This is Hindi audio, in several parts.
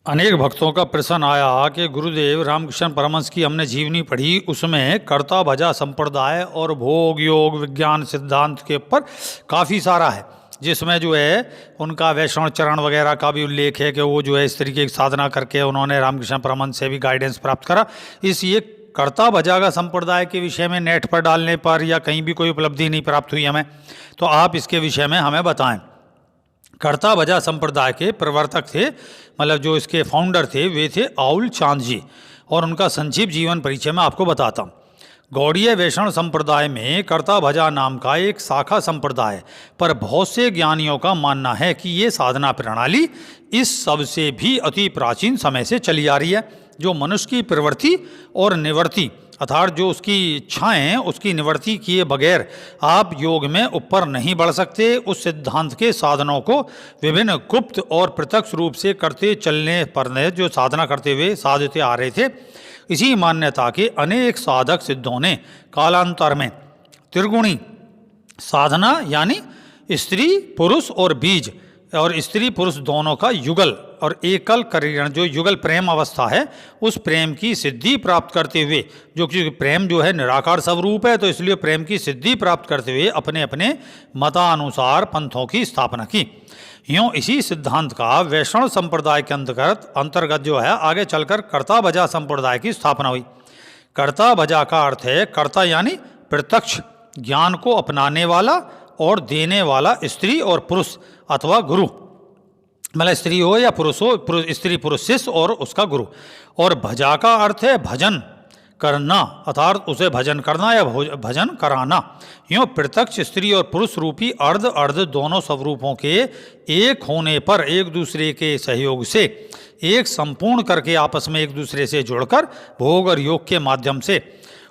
अनेक भक्तों का प्रश्न आया कि गुरुदेव रामकृष्ण परमहंस की हमने जीवनी पढ़ी, उसमें कर्ता भजा संप्रदाय और भोग योग विज्ञान सिद्धांत के ऊपर काफ़ी सारा है, जिसमें जो है उनका वैष्णव चरण वगैरह का भी उल्लेख है कि वो जो है इस तरीके की साधना करके उन्होंने रामकृष्ण परमहंस से भी गाइडेंस प्राप्त करा। इसलिए कर्ता भजा का संप्रदाय के विषय में नेट पर डालने पर या कहीं भी कोई उपलब्धि नहीं प्राप्त हुई हमें, तो आप इसके विषय में हमें बताएं। कर्ता भजा संप्रदाय के प्रवर्तक थे, मतलब जो इसके फाउंडर थे वे थे आउल चांद जी, और उनका संक्षिप्त जीवन परिचय मैं आपको बताता हूँ। गौड़ीय वैष्णव संप्रदाय में कर्ता भजा नाम का एक शाखा संप्रदाय है, पर बहुत से ज्ञानियों का मानना है कि ये साधना प्रणाली इस सबसे भी अति प्राचीन समय से चली आ रही है, जो मनुष्य की प्रवृत्ति और निवृत्ति अर्थात जो उसकी इच्छाएं उसकी निवृत्ति किए बगैर आप योग में ऊपर नहीं बढ़ सकते। उस सिद्धांत के साधनों को विभिन्न गुप्त और प्रत्यक्ष रूप से करते चलने पर जो साधना करते हुए साधते आ रहे थे। इसी मान्यता के अनेक साधक सिद्धों ने कालांतर में त्रिगुणी साधना यानी स्त्री पुरुष और बीज और स्त्री पुरुष दोनों का युगल और एकल करीण जो युगल प्रेम अवस्था है उस प्रेम की सिद्धि प्राप्त करते हुए, जो कि प्रेम जो है निराकार स्वरूप है, तो इसलिए प्रेम की सिद्धि प्राप्त करते हुए अपने अपने मतानुसार पंथों की स्थापना की। यूँ इसी सिद्धांत का वैष्णव संप्रदाय के अंतर्गत जो है आगे चलकर कर्ता भजा संप्रदाय की स्थापना हुई। कर्ता भजा का अर्थ है कर्ता यानी प्रत्यक्ष ज्ञान को अपनाने वाला और देने वाला स्त्री और पुरुष अथवा गुरु, मतलब स्त्री हो या पुरुष हो, स्त्री पुरुष शिष्य और उसका गुरु। और भजा का अर्थ है भजन करना, अर्थात उसे भजन करना या भजन कराना। यूँ प्रत्यक्ष स्त्री और पुरुष रूपी अर्ध अर्ध दोनों स्वरूपों के एक होने पर एक दूसरे के सहयोग से एक संपूर्ण करके आपस में एक दूसरे से जुड़कर भोग और योग के माध्यम से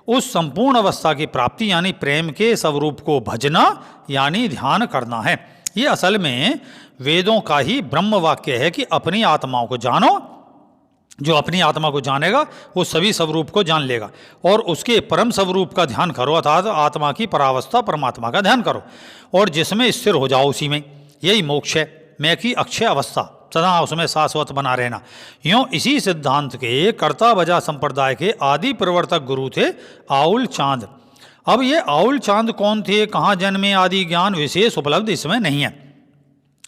उस संपूर्ण अवस्था की प्राप्ति यानी प्रेम के स्वरूप को भजना यानी ध्यान करना है। ये असल में वेदों का ही ब्रह्म वाक्य है कि अपनी आत्माओं को जानो, जो अपनी आत्मा को जानेगा वो सभी स्वरूप को जान लेगा, और उसके परम स्वरूप का ध्यान करो अर्थात आत्मा की परावस्था परमात्मा का ध्यान करो, और जिसमें स्थिर हो जाओ उसी में, यही मोक्ष है, मैं की अक्षय अवस्था, सदा उसमें शाश्वत बना रहना। यूँ इसी सिद्धांत के कर्ता भजा संप्रदाय के आदि प्रवर्तक गुरु थे आउल चांद। अब ये आउल चांद कौन थे, कहाँ जन्मे आदि ज्ञान विशेष उपलब्ध इसमें नहीं है,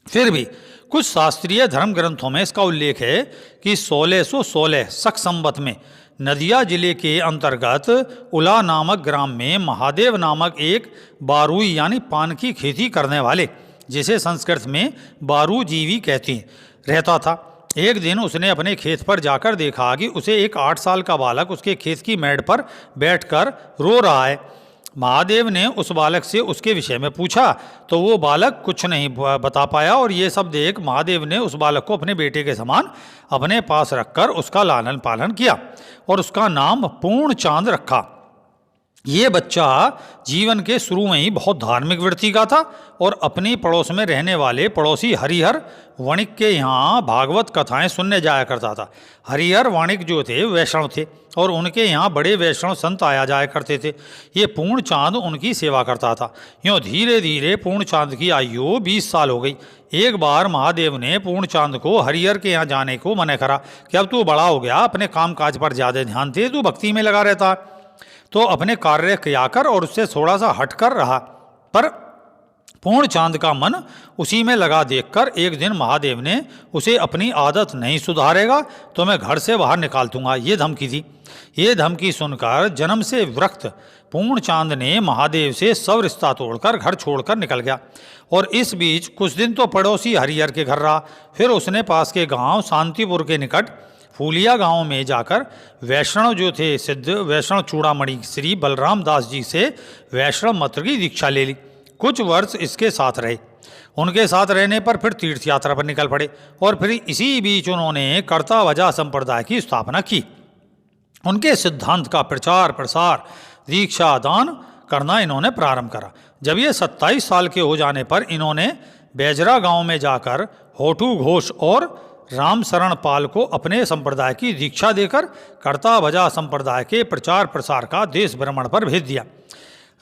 फिर भी कुछ शास्त्रीय धर्म ग्रंथों में इसका उल्लेख है कि 1616 शक संवत में नदिया जिले के अंतर्गत उला नामक ग्राम में महादेव नामक एक बारूई यानी पान की खेती करने वाले, जिसे संस्कृत में बारूजीवी कहते हैं, रहता था। एक दिन उसने अपने खेत पर जाकर देखा कि उसे एक 8 साल का बालक उसके खेत की मेड़ पर बैठकर रो रहा है। महादेव ने उस बालक से उसके विषय में पूछा तो वो बालक कुछ नहीं बता पाया, और ये सब देख महादेव ने उस बालक को अपने बेटे के समान अपने पास रखकर उसका लालन पालन किया और उसका नाम पूर्ण चांद रखा। ये बच्चा जीवन के शुरू में ही बहुत धार्मिक वृत्ति का था और अपनी पड़ोस में रहने वाले पड़ोसी हरिहर वणिक के यहाँ भागवत कथाएं सुनने जाया करता था। हरिहर वणिक जो थे वैष्णव थे और उनके यहाँ बड़े वैष्णव संत आया जाया करते थे। ये पूर्ण चांद उनकी सेवा करता था। यूँ धीरे धीरे पूर्ण चांद की आयु 20 साल हो गई। एक बार महादेव ने पूर्ण चांद को हरिहर के यहाँ जाने को मना करा कि अब तू बड़ा हो गया, अपने काम काज पर ज़्यादा ध्यान दे, तू भक्ति में लगा रहता, तो अपने कार्य किया कर और उससे थोड़ा सा हट कर रहा। पर पूर्ण चांद का मन उसी में लगा देखकर एक दिन महादेव ने उसे अपनी आदत नहीं सुधारेगा तो मैं घर से बाहर निकाल दूंगा, ये धमकी दी। ये धमकी सुनकर जन्म से विरक्त पूर्ण चांद ने महादेव से सब रिश्ता तोड़कर घर छोड़कर निकल गया, और इस बीच कुछ दिन तो पड़ोसी हरिहर के घर रहा। फिर उसने पास के गांव शांतिपुर के निकट फूलिया गांव में जाकर वैष्णव जो थे सिद्ध वैष्णव चूड़ामणि श्री बलराम दास जी से वैष्णव मंत्र की दीक्षा ले ली। कुछ वर्ष इसके साथ रहे। उनके साथ रहने पर फिर तीर्थ यात्रा पर निकल पड़े, और फिर इसी बीच उन्होंने कर्ता भजा संप्रदाय की स्थापना की। उनके सिद्धांत का प्रचार प्रसार दीक्षा दान करना इन्होंने प्रारंभ करा। जब ये 27 साल के हो जाने पर इन्होंने बेजरा गांव में जाकर होठू घोष और राम शरण पाल को अपने संप्रदाय की दीक्षा देकर कर्ता भजा संप्रदाय के प्रचार प्रसार का देश भ्रमण पर भेज दिया।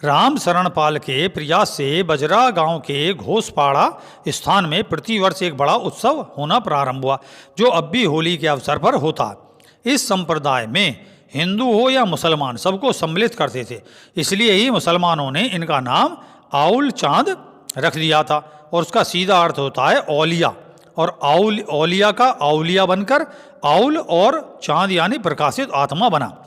राम शरणपाल के प्रयास से बजरा गांव के घोषपाड़ा स्थान में प्रतिवर्ष एक बड़ा उत्सव होना प्रारंभ हुआ, जो अब भी होली के अवसर पर होता है। इस संप्रदाय में हिंदू हो या मुसलमान सबको सम्मिलित करते थे, इसलिए ही मुसलमानों ने इनका नाम आउल चांद रख दिया था। और उसका सीधा अर्थ होता है औलिया, और औलिया का औलिया बनकर आउल और चांद यानी प्रकाशित आत्मा बना।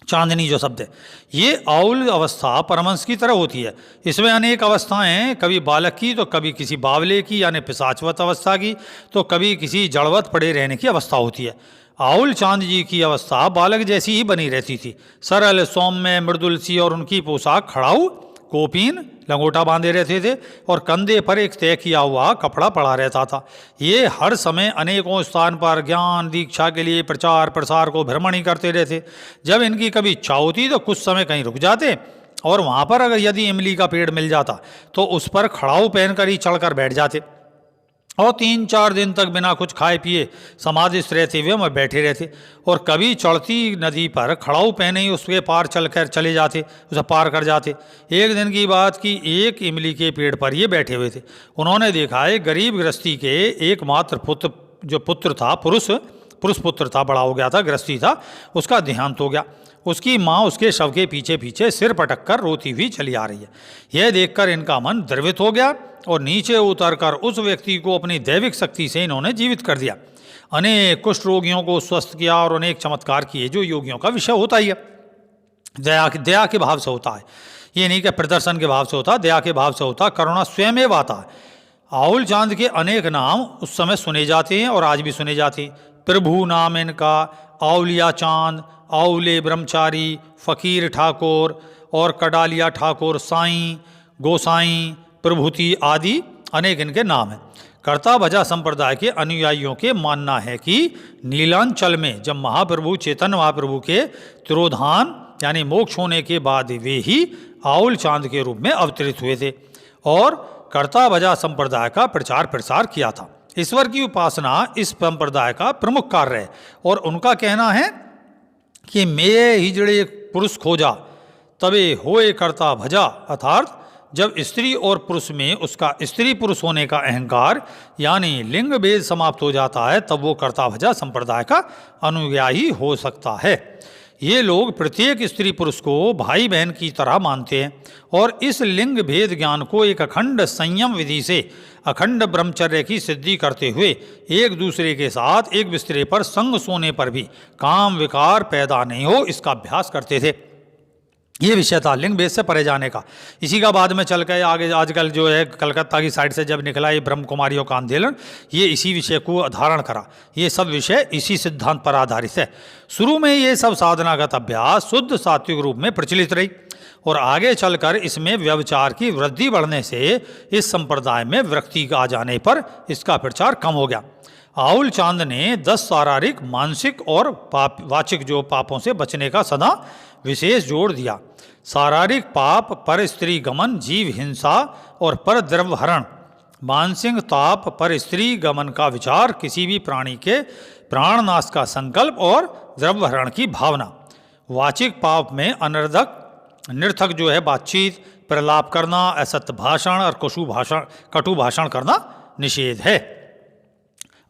चांदनी जो शब्द है, ये आउल अवस्था परमहंस की तरह होती है। इसमें अनेक अवस्थाएं, कभी बालक की तो कभी किसी बावले की यानी पिशाचवत अवस्था की, तो कभी किसी जड़वत पड़े रहने की अवस्था होती है। आउल चांद जी की अवस्था बालक जैसी ही बनी रहती थी, सरल सौम्य मृदुल सी, और उनकी पोशाक खड़ाऊ कोपीन लंगोटा बांधे रहते थे और कंधे पर एक तय किया हुआ कपड़ा पड़ा रहता था। ये हर समय अनेकों स्थान पर ज्ञान दीक्षा के लिए प्रचार प्रसार को भ्रमणी करते रहते। जब इनकी कभी इच्छा होती तो कुछ समय कहीं रुक जाते, और वहाँ पर अगर यदि इमली का पेड़ मिल जाता तो उस पर खड़ाऊ पहनकर ही चढ़कर बैठ जाते, और 3-4 दिन तक बिना कुछ खाए पिए समाधिस्थ रहते हुए वह बैठे रहते। और कभी चढ़ती नदी पर खड़ाऊ पहने ही उसके पार चलकर चले जाते, उसे पार कर जाते। एक दिन की बात की, एक इमली के पेड़ पर ये बैठे हुए थे। उन्होंने देखा है गरीब गृहस्थी के एकमात्र पुत्र, जो पुत्र था पुरुष पुत्र था, बड़ा हो गया था, गृहस्थी था, उसका देहांत हो गया। उसकी माँ उसके शव के पीछे पीछे सिर पटक कर रोती हुई चली आ रही है। यह देखकर इनका मन द्रवित हो गया और नीचे उतरकर उस व्यक्ति को अपनी दैविक शक्ति से इन्होंने जीवित कर दिया। अनेक कुष्ठ रोगियों को स्वस्थ किया और अनेक चमत्कार किए, जो योगियों का विषय होता ही है। दया के भाव से होता है, ये नहीं कि प्रदर्शन के भाव से होता, दया के भाव से होता, करुणा स्वयं आता है। आउल चांद के अनेक नाम उस समय सुने जाते हैं और आज भी सुने जाते हैं। प्रभु नाम इनका आउलिया चांद, आउले ब्रह्मचारी, फकीर ठाकुर और कडालिया ठाकुर, साईं, गोसाई, प्रभुति आदि अनेक इनके नाम हैं। कर्ता भजा संप्रदाय के अनुयायियों के मानना है कि नीलांचल में जब महाप्रभु चैतन्य महाप्रभु के तिरोधान यानी मोक्ष होने के बाद वे ही आउल चांद के रूप में अवतरित हुए थे और कर्ता भजा संप्रदाय का प्रचार प्रसार किया था। ईश्वर की उपासना इस संप्रदाय का प्रमुख कार्य है और उनका कहना है कि मैं हिजड़े पुरुष खोजा तबे होए कर्ता भजा, अर्थात जब स्त्री और पुरुष में उसका स्त्री पुरुष होने का अहंकार यानी लिंग भेद समाप्त हो जाता है, तब वो कर्ता भजा संप्रदाय का अनुयायी हो सकता है। ये लोग प्रत्येक स्त्री पुरुष को भाई बहन की तरह मानते हैं और इस लिंग भेद ज्ञान को एक अखंड संयम विधि से अखंड ब्रह्मचर्य की सिद्धि करते हुए एक दूसरे के साथ एक बिस्तरे पर संग सोने पर भी काम विकार पैदा नहीं हो, इसका अभ्यास करते थे। ये विषय था लिंग भेद से परे जाने का। इसी का बाद में चल कर आगे आजकल जो है कलकत्ता की साइड से जब निकला ये ब्रह्म कुमारियों का आंदोलन, ये इसी विषय को धारण करा। ये सब विषय इसी सिद्धांत पर आधारित है। शुरू में ये सब साधनागत अभ्यास शुद्ध सात्विक रूप में प्रचलित रही और आगे चलकर इसमें व्यभिचार की वृद्धि बढ़ने से इस संप्रदाय में विरक्ति आ जाने पर इसका प्रचार कम हो गया। आउल चांद ने 10 शारीरिक, मानसिक और वाचिक जो पापों से बचने का सदा विशेष जोर दिया। शारीरिक पाप, पर स्त्री गमन, जीव हिंसा और पर द्रव्य हरण। मानसिक ताप, पर स्त्री गमन का विचार, किसी भी प्राणी के प्राणनाश का संकल्प और द्रव्य हरण की भावना। वाचिक पाप में अनर्धक निर्थक जो है बातचीत, प्रलाप करना, असत्य भाषण और कटु भाषण करना निषेध है।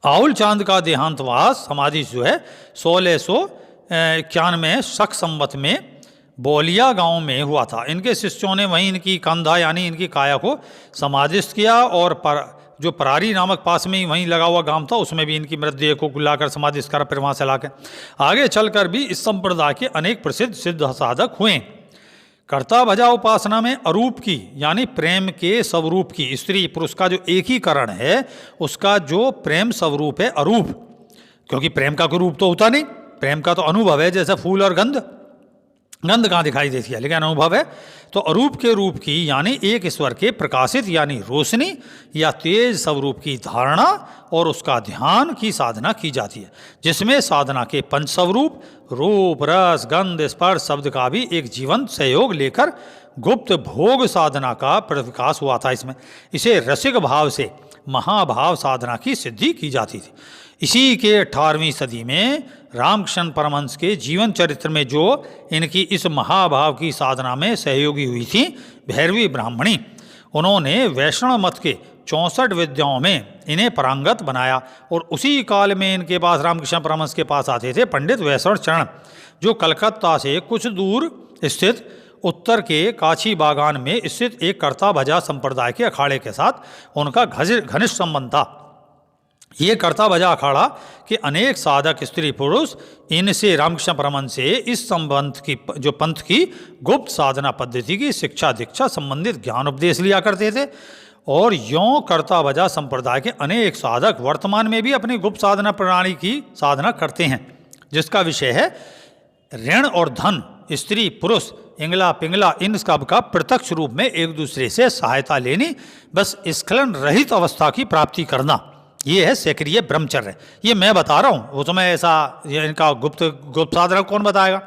आउल चांद का देहांतवास समाधि जो है 1691 शक संवत में बोलिया गांव में हुआ था। इनके शिष्यों ने वहीं इनकी कंधा यानी इनकी काया को समाधिस्थ किया और जो परारी नामक पास में ही वहीं लगा हुआ गांव था उसमें भी इनकी मृतदेह को लाकर समाधिस्थ करा, फिर वहाँ से लाकर आगे चलकर भी इस संप्रदाय के अनेक प्रसिद्ध सिद्ध साधक हुए। कर्ता भजा उपासना में अरूप की यानी प्रेम के स्वरूप की, स्त्री पुरुष का जो एकीकरण है उसका जो प्रेम स्वरूप है अरूप, क्योंकि प्रेम का कोई रूप तो होता नहीं, प्रेम का तो अनुभव है। जैसे फूल और गंध कहाँ दिखाई देती है, लेकिन अनुभव है। तो अरूप के रूप की यानी एक ईश्वर के प्रकाशित यानी रोशनी या तेज स्वरूप की धारणा और उसका ध्यान की साधना की जाती है, जिसमें साधना के पंच स्वरूप रूप, रस, गंध, स्पर्श, शब्द का भी एक जीवंत सहयोग लेकर गुप्त भोग साधना का प्रविकास हुआ था। इसमें इसे रसिक भाव से महाभाव साधना की सिद्धि की जाती थी। इसी के 18वीं सदी में रामकृष्ण परमहंस के जीवन चरित्र में जो इनकी इस महाभाव की साधना में सहयोगी हुई थी भैरवी ब्राह्मणी, उन्होंने वैष्णव मत के 64 विद्याओं में इन्हें पारंगत बनाया। और उसी काल में इनके पास रामकृष्ण परमहंस के पास आते थे पंडित वैष्णव चरण, जो कलकत्ता से कुछ दूर स्थित उत्तर के काछी बागान में स्थित एक कर्ता भजा संप्रदाय के अखाड़े के साथ उनका घनिष्ठ संबंध था। ये कर्ता भजा अखाड़ा के अनेक साधक स्त्री पुरुष इनसे रामकृष्ण परमहंस से इस संबंध की जो पंथ की गुप्त साधना पद्धति की शिक्षा दीक्षा संबंधित ज्ञान उपदेश लिया करते थे। और यों कर्ता भजा संप्रदाय के अनेक साधक वर्तमान में भी अपनी गुप्त साधना प्रणाली की साधना करते हैं, जिसका विषय है ऋण और धन, स्त्री पुरुष, इंगला पिंगला, इन सब का प्रत्यक्ष रूप में एक दूसरे से सहायता लेनी, बस स्खलन रहित अवस्था की प्राप्ति करना। ये है सक्रिय ब्रह्मचर्य। ये मैं बता रहा हूँ, वो तो मैं ऐसा इनका गुप्त साधना कौन बताएगा।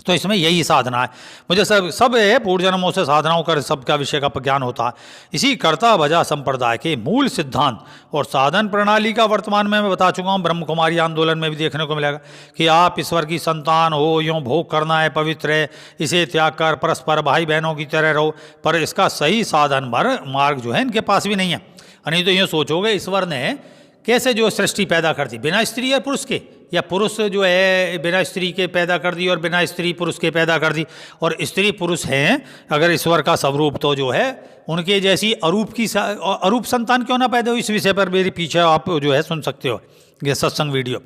तो इसमें यही साधना है। मुझे सब है पूर्व जन्मों से साधनाओं का सबका विषय का ज्ञान होता है। इसी कर्ता भजा संप्रदाय के मूल सिद्धांत और साधन प्रणाली का वर्तमान में मैं बता चुका हूँ। ब्रह्म कुमारी आंदोलन में भी देखने को मिलेगा कि आप ईश्वर की संतान हो, यूँ भोग करना है, पवित्र है, इसे त्याग कर परस्पर भाई बहनों की तरह रहो। पर इसका सही साधन मार्ग जो है इनके पास भी नहीं है। नहीं तो यूँ सोचोगे ईश्वर ने कैसे जो सृष्टि पैदा कर दी बिना स्त्री या पुरुष के, या पुरुष जो है बिना स्त्री के पैदा कर दी और बिना स्त्री पुरुष के पैदा कर दी। और स्त्री पुरुष हैं अगर ईश्वर का स्वरूप, तो जो है उनके जैसी अरूप संतान क्यों ना पैदा हो। इस विषय पर मेरे पीछे आप जो है सुन सकते हो ये सत्संग वीडियो।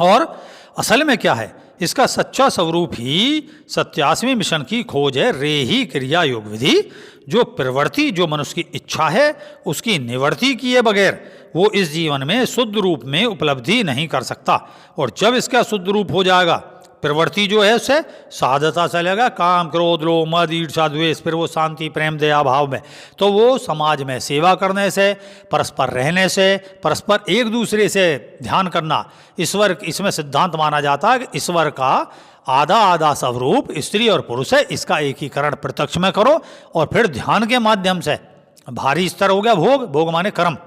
और असल में क्या है, इसका सच्चा स्वरूप ही 87वें मिशन की खोज है, रेही क्रिया योग विधि। जो प्रवृत्ति जो मनुष्य की इच्छा है उसकी निवृत्ति किए बगैर वो इस जीवन में शुद्ध रूप में उपलब्धि नहीं कर सकता। और जब इसका शुद्ध रूप हो जाएगा, प्रवृत्ति जो है उससे साधता चलेगा, काम क्रोध लोभ मद ईर्ष्या द्वेष, फिर वो शांति प्रेम दया भाव में, तो वो समाज में सेवा करने से, परस्पर रहने से, परस्पर एक दूसरे से ध्यान करना। ईश्वर इसमें सिद्धांत माना जाता है कि ईश्वर का आधा आधा स्वरूप स्त्री और पुरुष है, इसका एकीकरण प्रत्यक्ष में करो। और फिर ध्यान के माध्यम से भारी स्तर हो गया भोग, भोग माने कर्म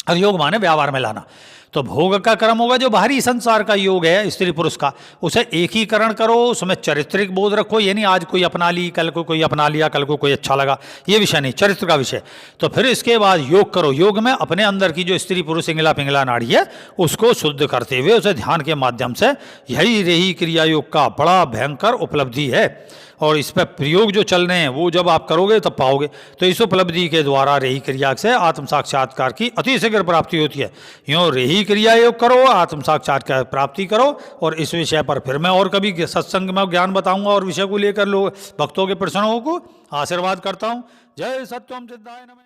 और योग माने व्यवहार में लाना। तो भोग का कर्म होगा जो बाहरी संसार का योग है स्त्री पुरुष का, उसे एकीकरण करो, उसमें चारित्रिक बोध रखो। ये नहीं आज कोई अपना ली, कल को कोई अपना लिया, कल को कोई अच्छा लगा, ये विषय नहीं, चरित्र का विषय। तो फिर इसके बाद योग करो। योग में अपने अंदर की जो स्त्री पुरुष इंगला पिंगला नाड़ी है उसको शुद्ध करते हुए उसे ध्यान के माध्यम से, यही रेही क्रिया योग का बड़ा भयंकर उपलब्धि है। और इस पर प्रयोग जो चल रहे हैं वो जब आप करोगे तब पाओगे। तो इस उपलब्धि के द्वारा रेही क्रिया से आत्म साक्षात्कार की अति शीघ्र प्राप्ति होती है। यूँ रेही क्रिया योग करो, आत्म साक्षात्कार प्राप्ति करो। और इस विषय पर फिर मैं और कभी सत्संग में ज्ञान बताऊंगा और विषय को लेकर लोग भक्तों के प्रश्नों को आशीर्वाद करता हूँ। जय सत्यम सिद्धाय नमः।